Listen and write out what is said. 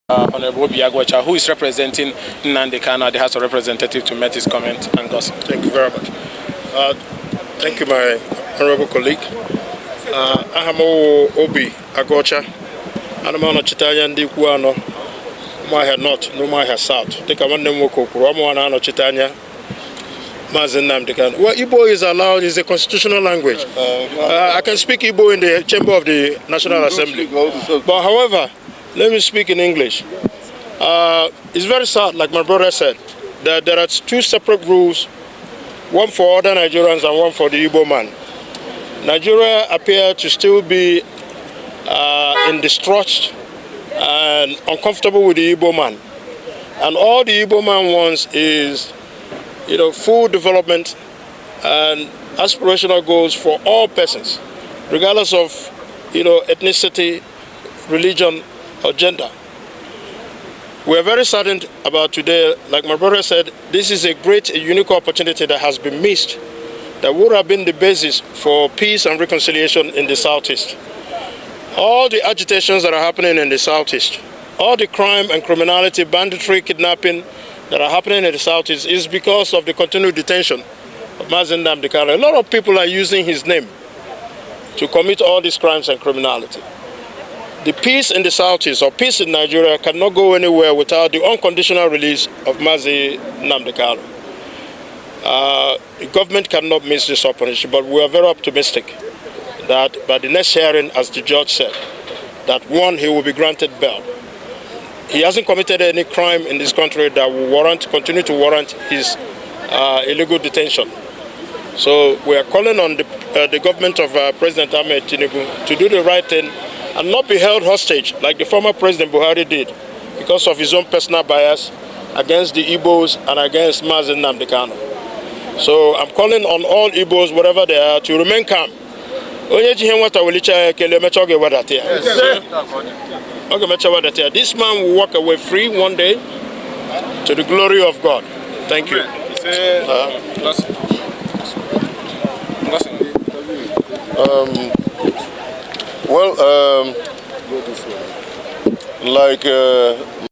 Honorable Obi Aguocha, who is representing Nnamdi Kanu at the House of Representatives, to make his comment and gossip. Thank you very much. Thank you, my honorable colleague. I am Obi Aguocha. And I'm on a Chitanya ndi Kuano. My north, no my south. Take a man named Woko, Romo Chitanya. Mazi Nnamdi Kanu. Well, Igbo is allowed, is a constitutional language. I can speak Igbo in the chamber of the National Assembly. But however, let me speak in English. It's very sad, like my brother said, that there are two separate rules, one for other Nigerians and one for the Igbo man. Nigeria appears to still be in distrust and uncomfortable with the Igbo man. And all the Igbo man wants is, full development and aspirational goals for all persons, regardless of, ethnicity, religion, or gender. We are very saddened about today. Like my brother said, this is a great, unique opportunity that has been missed, that would have been the basis for peace and reconciliation in the Southeast. All the agitations that are happening in the Southeast, all the crime and criminality, banditry, kidnapping that are happening in the Southeast is because of the continued detention of Mazi Nnamdi Kanu. A lot of people are using his name to commit all these crimes and criminality. The peace in the Southeast, or peace in Nigeria, cannot go anywhere without the unconditional release of Mazi Nnamdi Kanu. The government cannot miss this opportunity, but we are very optimistic that by the next hearing, as the judge said, that one, he will be granted bail. He hasn't committed any crime in this country that will continue to warrant his illegal detention. So we are calling on the government of President Ahmed Tinubu to do the right thing and not be held hostage like the former President Buhari did because of his own personal bias against the Igbos and against Mazi Nnamdi Kanu. So I'm calling on all Igbos, wherever they are, to remain calm. This man will walk away free one day to the glory of God. Thank you. Like